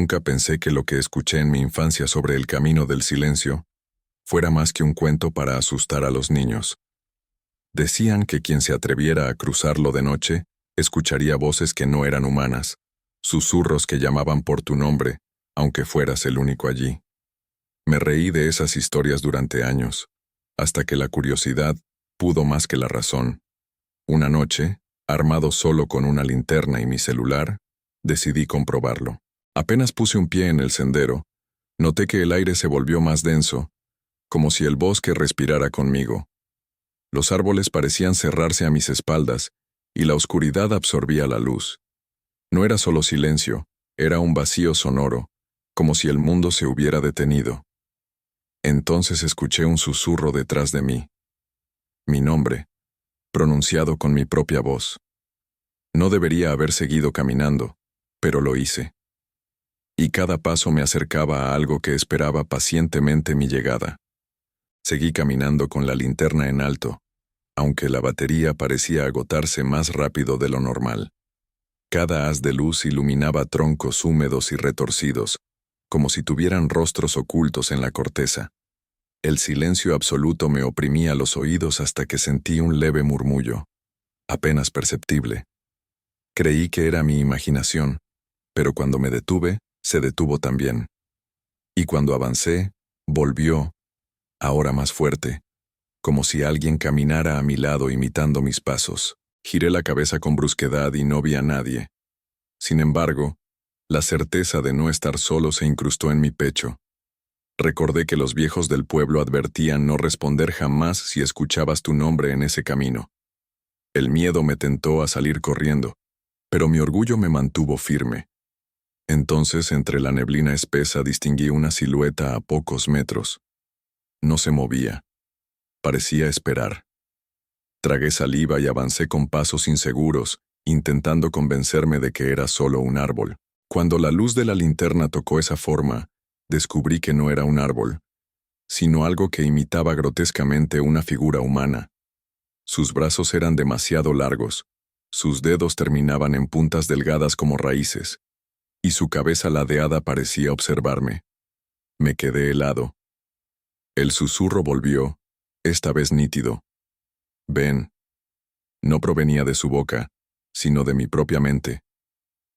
Nunca pensé que lo que escuché en mi infancia sobre el camino del silencio fuera más que un cuento para asustar a los niños. Decían que quien se atreviera a cruzarlo de noche escucharía voces que no eran humanas, susurros que llamaban por tu nombre, aunque fueras el único allí. Me reí de esas historias durante años, hasta que la curiosidad pudo más que la razón. Una noche, armado solo con una linterna y mi celular, decidí comprobarlo. Apenas puse un pie en el sendero, noté que el aire se volvió más denso, como si el bosque respirara conmigo. Los árboles parecían cerrarse a mis espaldas, y la oscuridad absorbía la luz. No era solo silencio, era un vacío sonoro, como si el mundo se hubiera detenido. Entonces escuché un susurro detrás de mí. Mi nombre, pronunciado con mi propia voz. No debería haber seguido caminando, pero lo hice. Y cada paso me acercaba a algo que esperaba pacientemente mi llegada. Seguí caminando con la linterna en alto, aunque la batería parecía agotarse más rápido de lo normal. Cada haz de luz iluminaba troncos húmedos y retorcidos, como si tuvieran rostros ocultos en la corteza. El silencio absoluto me oprimía los oídos hasta que sentí un leve murmullo, apenas perceptible. Creí que era mi imaginación, pero cuando me detuve, se detuvo también. Y cuando avancé, volvió, ahora más fuerte, como si alguien caminara a mi lado imitando mis pasos. Giré la cabeza con brusquedad y no vi a nadie. Sin embargo, la certeza de no estar solo se incrustó en mi pecho. Recordé que los viejos del pueblo advertían no responder jamás si escuchabas tu nombre en ese camino. El miedo me tentó a salir corriendo, pero mi orgullo me mantuvo firme. Entonces, entre la neblina espesa distinguí una silueta a pocos metros. No se movía. Parecía esperar. Tragué saliva y avancé con pasos inseguros, intentando convencerme de que era solo un árbol. Cuando la luz de la linterna tocó esa forma, descubrí que no era un árbol, sino algo que imitaba grotescamente una figura humana. Sus brazos eran demasiado largos, sus dedos terminaban en puntas delgadas como raíces, y su cabeza ladeada parecía observarme. Me quedé helado. El susurro volvió, esta vez nítido. Ven. No provenía de su boca, sino de mi propia mente.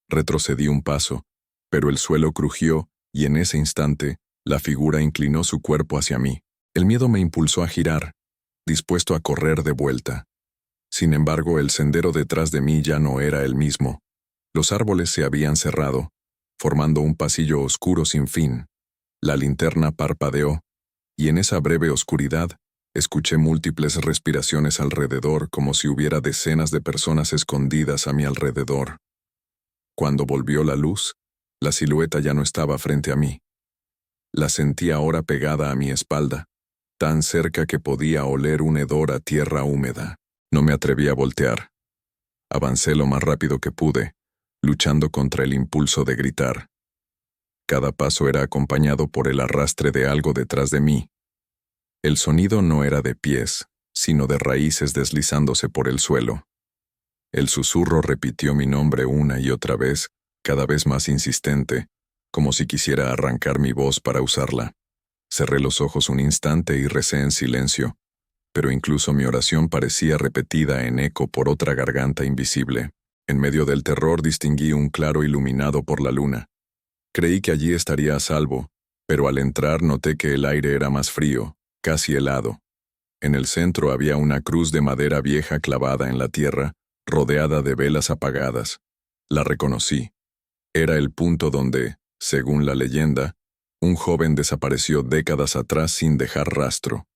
Retrocedí un paso, pero el suelo crujió, y en ese instante, la figura inclinó su cuerpo hacia mí. El miedo me impulsó a girar, dispuesto a correr de vuelta. Sin embargo, el sendero detrás de mí ya no era el mismo. Los árboles se habían cerrado, formando un pasillo oscuro sin fin. La linterna parpadeó, y en esa breve oscuridad, escuché múltiples respiraciones alrededor como si hubiera decenas de personas escondidas a mi alrededor. Cuando volvió la luz, la silueta ya no estaba frente a mí. La sentí ahora pegada a mi espalda, tan cerca que podía oler un hedor a tierra húmeda. No me atreví a voltear. Avancé lo más rápido que pude, luchando contra el impulso de gritar. Cada paso era acompañado por el arrastre de algo detrás de mí. El sonido no era de pies, sino de raíces deslizándose por el suelo. El susurro repitió mi nombre una y otra vez, cada vez más insistente, como si quisiera arrancar mi voz para usarla. Cerré los ojos un instante y recé en silencio, pero incluso mi oración parecía repetida en eco por otra garganta invisible. En medio del terror distinguí un claro iluminado por la luna. Creí que allí estaría a salvo, pero al entrar noté que el aire era más frío, casi helado. En el centro había una cruz de madera vieja clavada en la tierra, rodeada de velas apagadas. La reconocí. Era el punto donde, según la leyenda, un joven desapareció décadas atrás sin dejar rastro.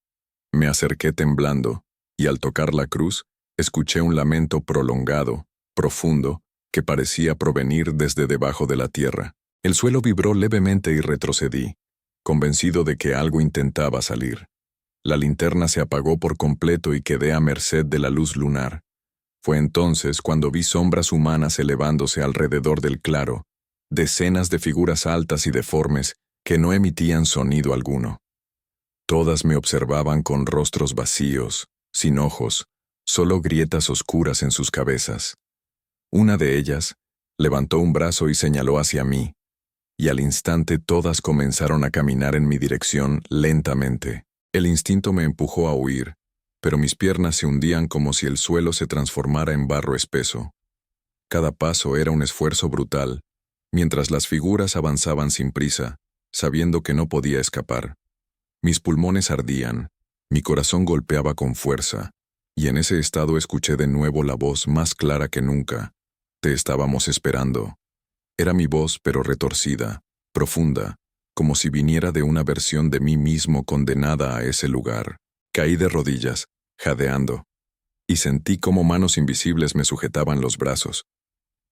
Me acerqué temblando, y al tocar la cruz, escuché un lamento prolongado, profundo, que parecía provenir desde debajo de la tierra. El suelo vibró levemente y retrocedí, convencido de que algo intentaba salir. La linterna se apagó por completo y quedé a merced de la luz lunar. Fue entonces cuando vi sombras humanas elevándose alrededor del claro, decenas de figuras altas y deformes que no emitían sonido alguno. Todas me observaban con rostros vacíos, sin ojos, solo grietas oscuras en sus cabezas. Una de ellas levantó un brazo y señaló hacia mí. y al instante todas comenzaron a caminar en mi dirección lentamente. El instinto me empujó a huir, pero mis piernas se hundían como si el suelo se transformara en barro espeso. Cada paso era un esfuerzo brutal, mientras las figuras avanzaban sin prisa, sabiendo que no podía escapar. Mis pulmones ardían, mi corazón golpeaba con fuerza, y en ese estado escuché de nuevo la voz más clara que nunca. Te estábamos esperando. Era mi voz, pero retorcida, profunda, como si viniera de una versión de mí mismo condenada a ese lugar. Caí de rodillas, jadeando, y sentí como manos invisibles me sujetaban los brazos.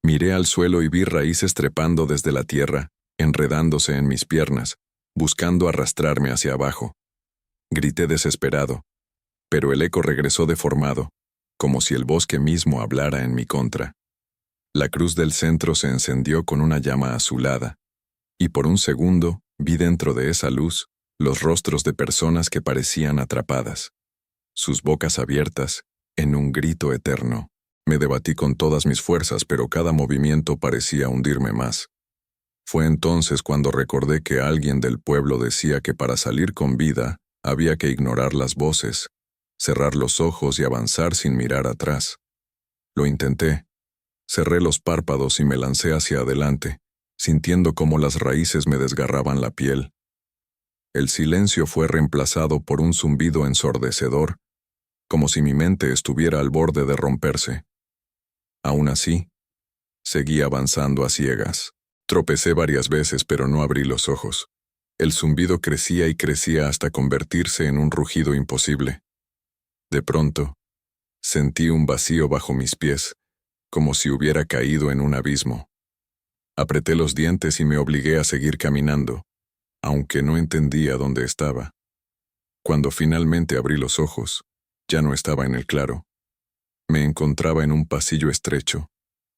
Miré al suelo y vi raíces trepando desde la tierra, enredándose en mis piernas, buscando arrastrarme hacia abajo. Grité desesperado, pero el eco regresó deformado, como si el bosque mismo hablara en mi contra. La cruz del centro se encendió con una llama azulada, y por un segundo vi dentro de esa luz los rostros de personas que parecían atrapadas, sus bocas abiertas, en un grito eterno. Me debatí con todas mis fuerzas, pero cada movimiento parecía hundirme más. Fue entonces cuando recordé que alguien del pueblo decía que para salir con vida había que ignorar las voces, cerrar los ojos y avanzar sin mirar atrás. Lo intenté. Cerré los párpados y me lancé hacia adelante, sintiendo cómo las raíces me desgarraban la piel. El silencio fue reemplazado por un zumbido ensordecedor, como si mi mente estuviera al borde de romperse. Aún así, seguí avanzando a ciegas. Tropecé varias veces, pero no abrí los ojos. El zumbido crecía y crecía hasta convertirse en un rugido imposible. De pronto, sentí un vacío bajo mis pies, como si hubiera caído en un abismo. Apreté los dientes y me obligué a seguir caminando, aunque no entendía dónde estaba. Cuando finalmente abrí los ojos, ya no estaba en el claro. Me encontraba en un pasillo estrecho,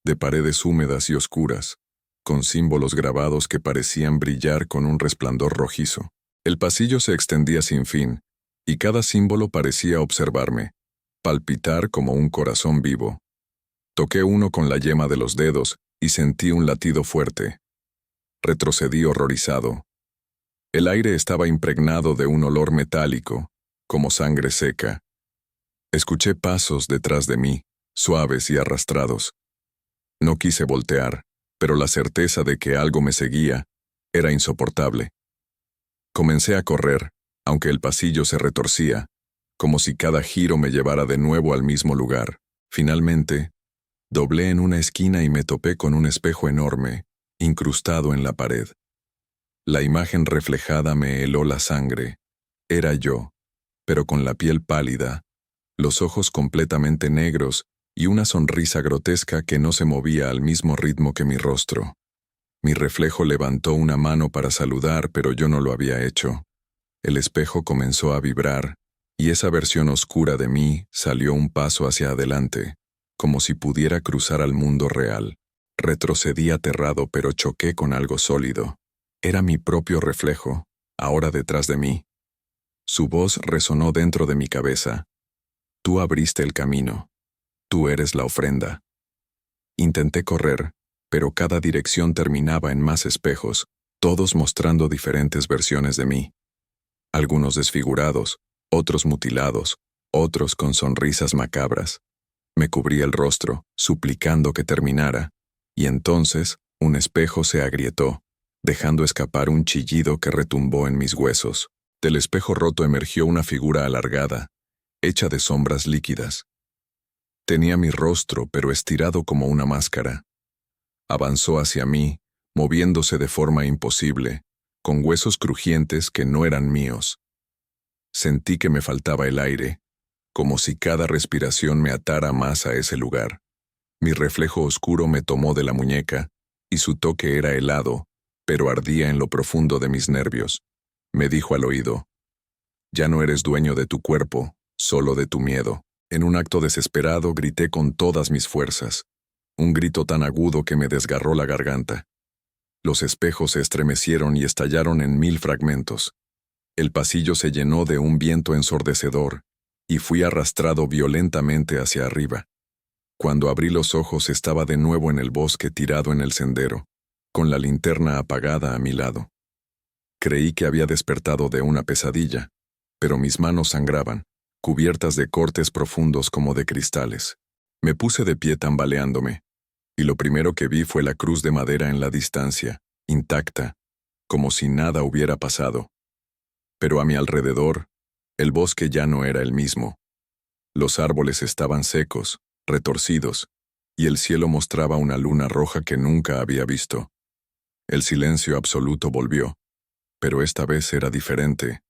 de paredes húmedas y oscuras, con símbolos grabados que parecían brillar con un resplandor rojizo. El pasillo se extendía sin fin, y cada símbolo parecía observarme, palpitar como un corazón vivo. Toqué uno con la yema de los dedos y sentí un latido fuerte. Retrocedí horrorizado. El aire estaba impregnado de un olor metálico, como sangre seca. Escuché pasos detrás de mí, suaves y arrastrados. No quise voltear, pero la certeza de que algo me seguía era insoportable. Comencé a correr, aunque el pasillo se retorcía, como si cada giro me llevara de nuevo al mismo lugar. Finalmente, doblé en una esquina y me topé con un espejo enorme, incrustado en la pared. La imagen reflejada me heló la sangre. Era yo, pero con la piel pálida, los ojos completamente negros y una sonrisa grotesca que no se movía al mismo ritmo que mi rostro. Mi reflejo levantó una mano para saludar, pero yo no lo había hecho. El espejo comenzó a vibrar, y esa versión oscura de mí salió un paso hacia adelante, como si pudiera cruzar al mundo real. Retrocedí aterrado, pero choqué con algo sólido. Era mi propio reflejo, ahora detrás de mí. Su voz resonó dentro de mi cabeza. Tú abriste el camino. Tú eres la ofrenda. Intenté correr, pero cada dirección terminaba en más espejos, todos mostrando diferentes versiones de mí. Algunos desfigurados, otros mutilados, otros con sonrisas macabras. Me cubrí el rostro, suplicando que terminara, y entonces un espejo se agrietó, dejando escapar un chillido que retumbó en mis huesos. Del espejo roto emergió una figura alargada, hecha de sombras líquidas. Tenía mi rostro, pero estirado como una máscara. Avanzó hacia mí, moviéndose de forma imposible, con huesos crujientes que no eran míos. Sentí que me faltaba el aire, como si cada respiración me atara más a ese lugar. Mi reflejo oscuro me tomó de la muñeca, y su toque era helado, pero ardía en lo profundo de mis nervios. Me dijo al oído: ya no eres dueño de tu cuerpo, solo de tu miedo. En un acto desesperado grité con todas mis fuerzas, un grito tan agudo que me desgarró la garganta. Los espejos se estremecieron y estallaron en 1000 fragmentos. El pasillo se llenó de un viento ensordecedor, y fui arrastrado violentamente hacia arriba. Cuando abrí los ojos estaba de nuevo en el bosque tirado en el sendero. con la linterna apagada a mi lado. Creí que había despertado de una pesadilla, pero mis manos sangraban, cubiertas de cortes profundos como de cristales. Me puse de pie tambaleándome, y lo primero que vi fue la cruz de madera en la distancia, intacta, como si nada hubiera pasado. Pero a mi alrededor, el bosque ya no era el mismo. Los árboles estaban secos, retorcidos, y el cielo mostraba una luna roja que nunca había visto. El silencio absoluto volvió, pero esta vez era diferente,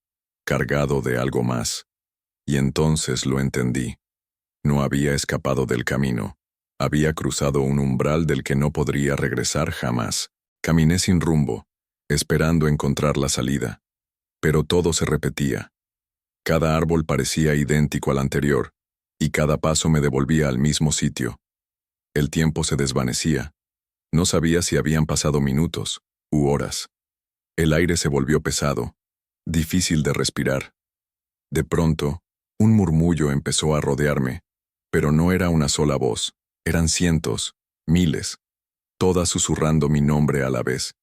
cargado de algo más. Y entonces lo entendí. No había escapado del camino. Había cruzado un umbral del que no podría regresar jamás. Caminé sin rumbo, esperando encontrar la salida. Pero todo se repetía. Cada árbol parecía idéntico al anterior, y cada paso me devolvía al mismo sitio. El tiempo se desvanecía. No sabía si habían pasado minutos u horas. El aire se volvió pesado, difícil de respirar. De pronto, un murmullo empezó a rodearme, pero no era una sola voz, eran cientos, miles, todas susurrando mi nombre a la vez.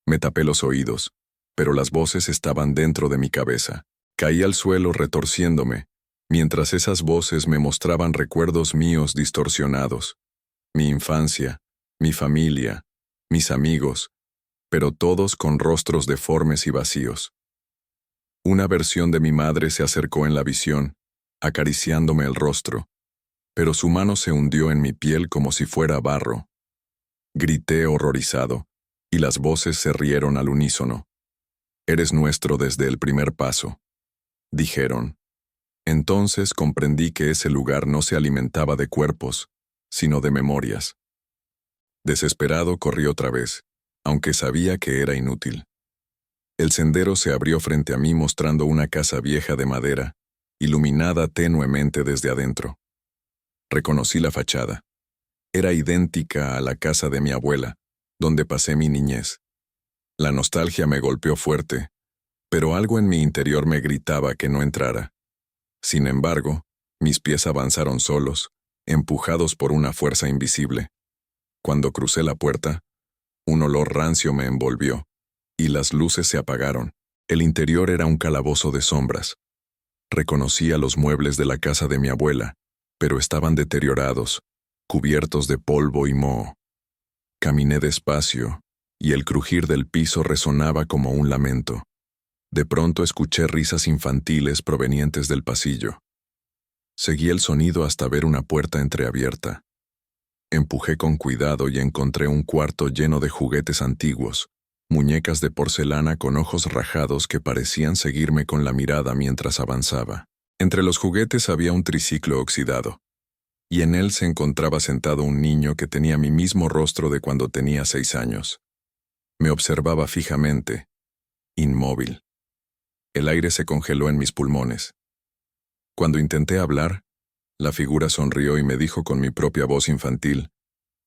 Me tapé los oídos, pero las voces estaban dentro de mi cabeza. Caí al suelo retorciéndome, mientras esas voces me mostraban recuerdos míos distorsionados. Mi infancia, mi familia, mis amigos, pero todos con rostros deformes y vacíos. Una versión de mi madre se acercó en la visión, acariciándome el rostro, pero su mano se hundió en mi piel como si fuera barro. Grité horrorizado, y las voces se rieron al unísono. «Eres nuestro desde el primer paso», dijeron. Entonces comprendí que ese lugar no se alimentaba de cuerpos, sino de memorias. Desesperado corrí otra vez, aunque sabía que era inútil. El sendero se abrió frente a mí mostrando una casa vieja de madera, iluminada tenuemente desde adentro. Reconocí la fachada. Era idéntica a la casa de mi abuela, donde pasé mi niñez. La nostalgia me golpeó fuerte, pero algo en mi interior me gritaba que no entrara. Sin embargo, mis pies avanzaron solos, empujados por una fuerza invisible. Cuando crucé la puerta, un olor rancio me envolvió, y las luces se apagaron. El interior era un calabozo de sombras. Reconocía los muebles de la casa de mi abuela, pero estaban deteriorados, cubiertos de polvo y moho. Caminé despacio, y el crujir del piso resonaba como un lamento. De pronto escuché risas infantiles provenientes del pasillo. Seguí el sonido hasta ver una puerta entreabierta. Empujé con cuidado y encontré un cuarto lleno de juguetes antiguos, muñecas de porcelana con ojos rajados que parecían seguirme con la mirada mientras avanzaba. Entre los juguetes había un triciclo oxidado, y en él se encontraba sentado un niño que tenía mi mismo rostro de cuando tenía 6 años. Me observaba fijamente, inmóvil. El aire se congeló en mis pulmones. Cuando intenté hablar, la figura sonrió y me dijo con mi propia voz infantil: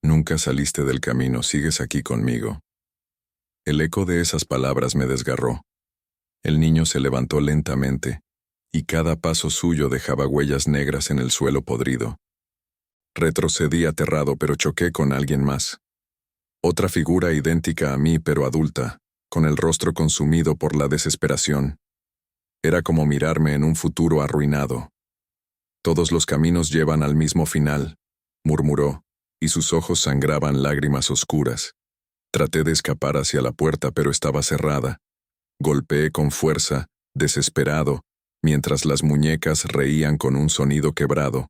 «Nunca saliste del camino, sigues aquí conmigo». El eco de esas palabras me desgarró. El niño se levantó lentamente, y cada paso suyo dejaba huellas negras en el suelo podrido. Retrocedí aterrado, pero choqué con alguien más. Otra figura idéntica a mí, pero adulta, con el rostro consumido por la desesperación. Era como mirarme en un futuro arruinado. «Todos los caminos llevan al mismo final», murmuró, y sus ojos sangraban lágrimas oscuras. Traté de escapar hacia la puerta, pero estaba cerrada. Golpeé con fuerza, desesperado, mientras las muñecas reían con un sonido quebrado.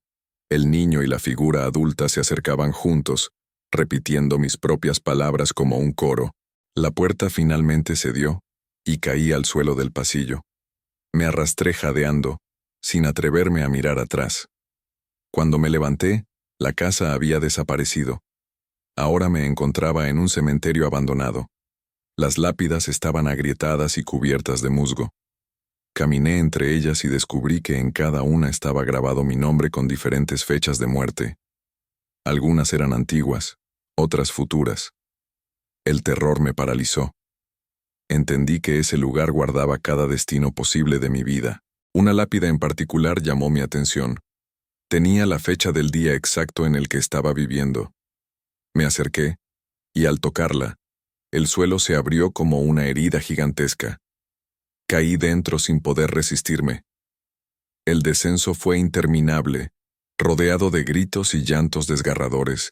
El niño y la figura adulta se acercaban juntos, repitiendo mis propias palabras como un coro. La puerta finalmente cedió, y caí al suelo del pasillo. Me arrastré jadeando, sin atreverme a mirar atrás. Cuando me levanté, la casa había desaparecido. Ahora me encontraba en un cementerio abandonado. Las lápidas estaban agrietadas y cubiertas de musgo. Caminé entre ellas y descubrí que en cada una estaba grabado mi nombre con diferentes fechas de muerte. Algunas eran antiguas, otras futuras. El terror me paralizó. Entendí que ese lugar guardaba cada destino posible de mi vida. Una lápida en particular llamó mi atención. Tenía la fecha del día exacto en el que estaba viviendo. Me acerqué, y al tocarla, El suelo se abrió como una herida gigantesca. Caí dentro sin poder resistirme. El descenso fue interminable, rodeado de gritos y llantos desgarradores.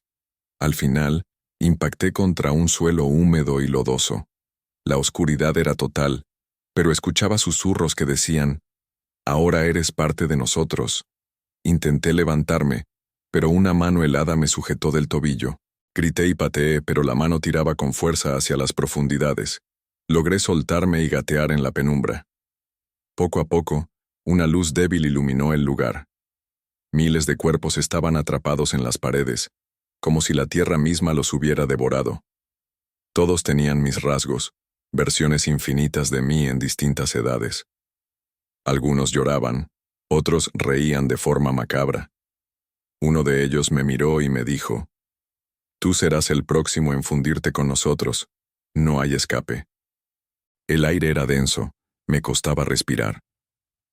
Al final, impacté contra un suelo húmedo y lodoso. La oscuridad era total, pero escuchaba susurros que decían, «Ahora eres parte de nosotros». Intenté levantarme, pero una mano helada me sujetó del tobillo. Grité y pateé, pero la mano tiraba con fuerza hacia las profundidades. Logré soltarme y gatear en la penumbra. Poco a poco, una luz débil iluminó el lugar. Miles de cuerpos estaban atrapados en las paredes, como si la tierra misma los hubiera devorado. Todos tenían mis rasgos, versiones infinitas de mí en distintas edades. Algunos lloraban, otros reían de forma macabra. Uno de ellos me miró y me dijo, «Tú serás el próximo en fundirte con nosotros. No hay escape». El aire era denso, me costaba respirar.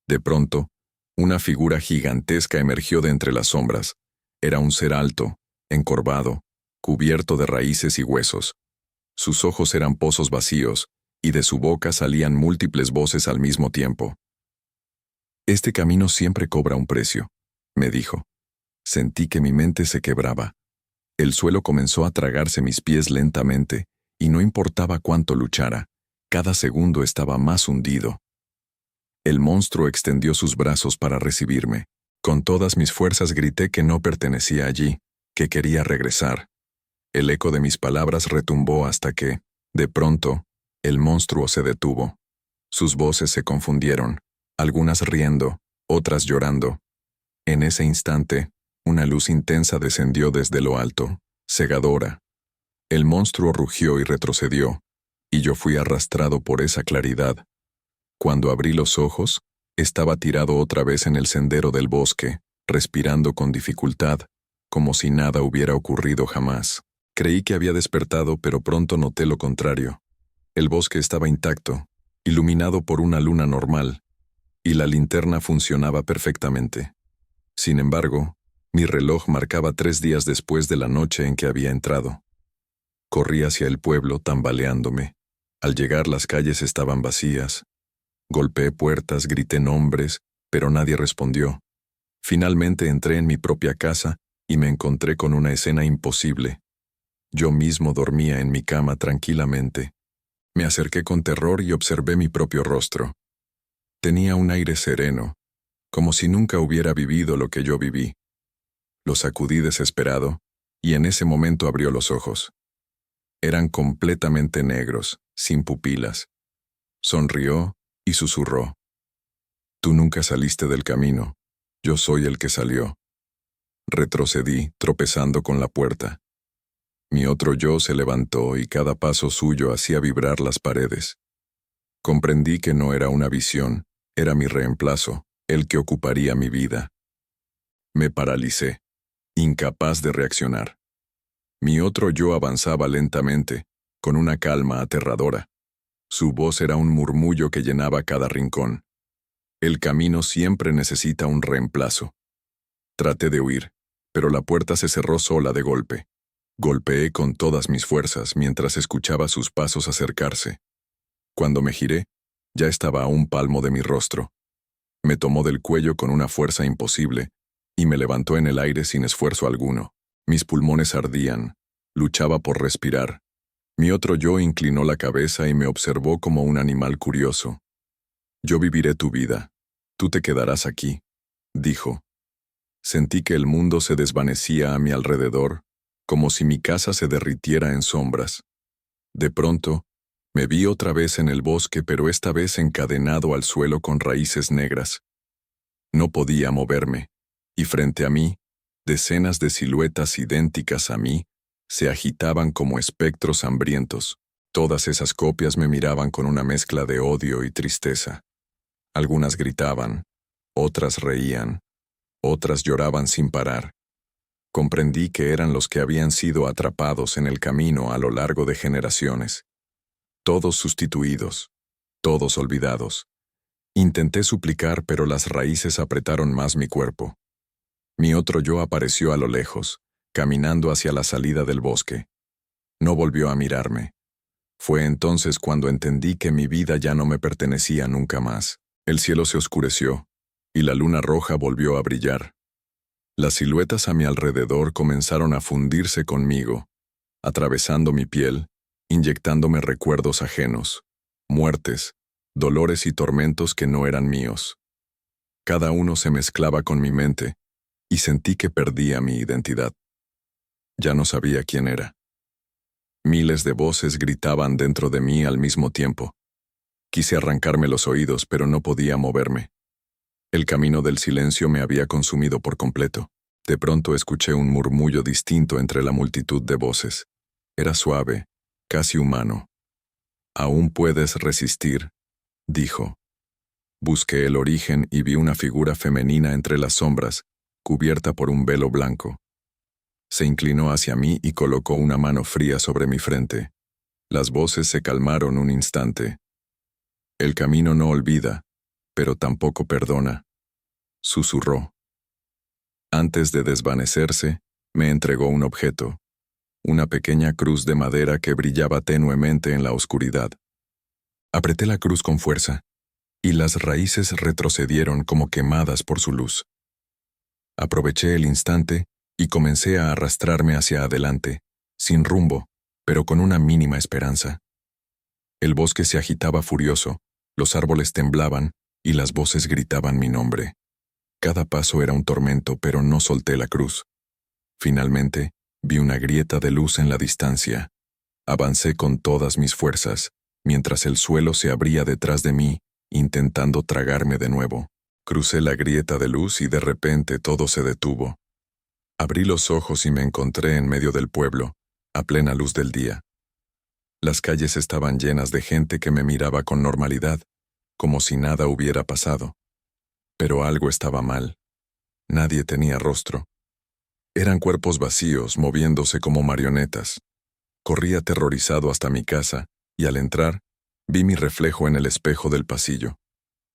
De pronto, una figura gigantesca emergió de entre las sombras. Era un ser alto, encorvado, cubierto de raíces y huesos. Sus ojos eran pozos vacíos, y de su boca salían múltiples voces al mismo tiempo. «Este camino siempre cobra un precio», me dijo. Sentí que mi mente se quebraba. El suelo comenzó a tragarse mis pies lentamente, y no importaba cuánto luchara, cada segundo estaba más hundido. El monstruo extendió sus brazos para recibirme. Con todas mis fuerzas grité que no pertenecía allí, que quería regresar. El eco de mis palabras retumbó hasta que, de pronto, el monstruo se detuvo. Sus voces se confundieron, algunas riendo, otras llorando. En ese instante, una luz intensa descendió desde lo alto, cegadora. El monstruo rugió y retrocedió, y yo fui arrastrado por esa claridad. Cuando abrí los ojos, estaba tirado otra vez en el sendero del bosque, respirando con dificultad, como si nada hubiera ocurrido jamás. Creí que había despertado, pero pronto noté lo contrario. El bosque estaba intacto, iluminado por una luna normal, y la linterna funcionaba perfectamente. Sin embargo, mi reloj marcaba 3 días después de la noche en que había entrado. Corrí hacia el pueblo tambaleándome. Al llegar las calles estaban vacías. Golpeé puertas, grité nombres, pero nadie respondió. Finalmente entré en mi propia casa y me encontré con una escena imposible. Yo mismo dormía en mi cama tranquilamente. Me acerqué con terror y observé mi propio rostro. Tenía un aire sereno, como si nunca hubiera vivido lo que yo viví. Lo sacudí desesperado, y en ese momento abrió los ojos. Eran completamente negros, sin pupilas. Sonrió y susurró. «Tú nunca saliste del camino, yo soy el que salió». Retrocedí, tropezando con la puerta. Mi otro yo se levantó y cada paso suyo hacía vibrar las paredes. Comprendí que no era una visión, era mi reemplazo, el que ocuparía mi vida. Me paralicé, incapaz de reaccionar. Mi otro yo avanzaba lentamente, con una calma aterradora. Su voz era un murmullo que llenaba cada rincón. El camino siempre necesita un reemplazo. Traté de huir, pero la puerta se cerró sola de golpe. Golpeé con todas mis fuerzas mientras escuchaba sus pasos acercarse. Cuando me giré, ya estaba a un palmo de mi rostro. Me tomó del cuello con una fuerza imposible y me levantó en el aire sin esfuerzo alguno. Mis pulmones ardían. Luchaba por respirar. Mi otro yo inclinó la cabeza y me observó como un animal curioso. «Yo viviré tu vida. Tú te quedarás aquí», dijo. Sentí que el mundo se desvanecía a mi alrededor, como si mi casa se derritiera en sombras. De pronto, me vi otra vez en el bosque, pero esta vez encadenado al suelo con raíces negras. No podía moverme, y frente a mí, decenas de siluetas idénticas a mí se agitaban como espectros hambrientos. Todas esas copias me miraban con una mezcla de odio y tristeza. Algunas gritaban, otras reían, otras lloraban sin parar. Comprendí que eran los que habían sido atrapados en el camino a lo largo de generaciones. Todos sustituidos, todos olvidados. Intenté suplicar, pero las raíces apretaron más mi cuerpo. Mi otro yo apareció a lo lejos, caminando hacia la salida del bosque. No volvió a mirarme. Fue entonces cuando entendí que mi vida ya no me pertenecía nunca más. El cielo se oscureció, y la luna roja volvió a brillar. Las siluetas a mi alrededor comenzaron a fundirse conmigo, atravesando mi piel, inyectándome recuerdos ajenos, muertes, dolores y tormentos que no eran míos. Cada uno se mezclaba con mi mente, y sentí que perdía mi identidad. Ya no sabía quién era. Miles de voces gritaban dentro de mí al mismo tiempo. Quise arrancarme los oídos, pero no podía moverme. El camino del silencio me había consumido por completo. De pronto escuché un murmullo distinto entre la multitud de voces. Era suave, casi humano. «Aún puedes resistir», dijo. Busqué el origen y vi una figura femenina entre las sombras, cubierta por un velo blanco. Se inclinó hacia mí y colocó una mano fría sobre mi frente. Las voces se calmaron un instante. «El camino no olvida, pero tampoco perdona», susurró. Antes de desvanecerse, me entregó un objeto, una pequeña cruz de madera que brillaba tenuemente en la oscuridad. Apreté la cruz con fuerza, y las raíces retrocedieron como quemadas por su luz. Aproveché el instante y comencé a arrastrarme hacia adelante, sin rumbo, pero con una mínima esperanza. El bosque se agitaba furioso, los árboles temblaban y las voces gritaban mi nombre. Cada paso era un tormento, pero no solté la cruz. Finalmente, vi una grieta de luz en la distancia. Avancé con todas mis fuerzas, mientras el suelo se abría detrás de mí, intentando tragarme de nuevo. Crucé la grieta de luz y de repente todo se detuvo. Abrí los ojos y me encontré en medio del pueblo, a plena luz del día. Las calles estaban llenas de gente que me miraba con normalidad, como si nada hubiera pasado. Pero algo estaba mal. Nadie tenía rostro. Eran cuerpos vacíos, moviéndose como marionetas. Corrí aterrorizado hasta mi casa, y al entrar, vi mi reflejo en el espejo del pasillo.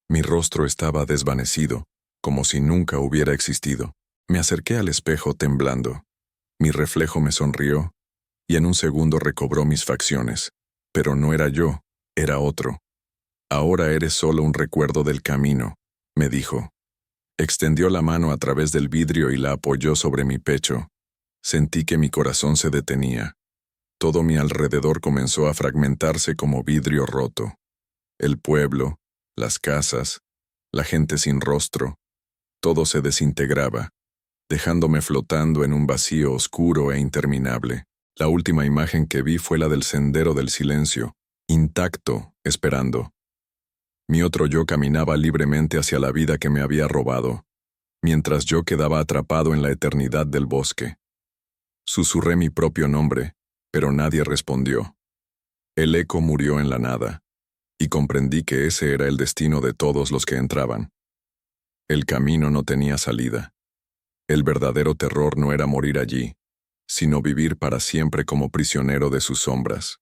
Mi rostro estaba desvanecido, como si nunca hubiera existido. Me acerqué al espejo temblando. Mi reflejo me sonrió, y en un segundo recobró mis facciones. Pero no era yo, era otro. «Ahora eres solo un recuerdo del camino», me dijo. Extendió la mano a través del vidrio y la apoyó sobre mi pecho. Sentí que mi corazón se detenía. Todo mi alrededor comenzó a fragmentarse como vidrio roto. El pueblo, las casas, la gente sin rostro, todo se desintegraba, dejándome flotando en un vacío oscuro e interminable. La última imagen que vi fue la del sendero del silencio, intacto, esperando. Mi otro yo caminaba libremente hacia la vida que me había robado, mientras yo quedaba atrapado en la eternidad del bosque. Susurré mi propio nombre, pero nadie respondió. El eco murió en la nada, y comprendí que ese era el destino de todos los que entraban. El camino no tenía salida. El verdadero terror no era morir allí, sino vivir para siempre como prisionero de sus sombras.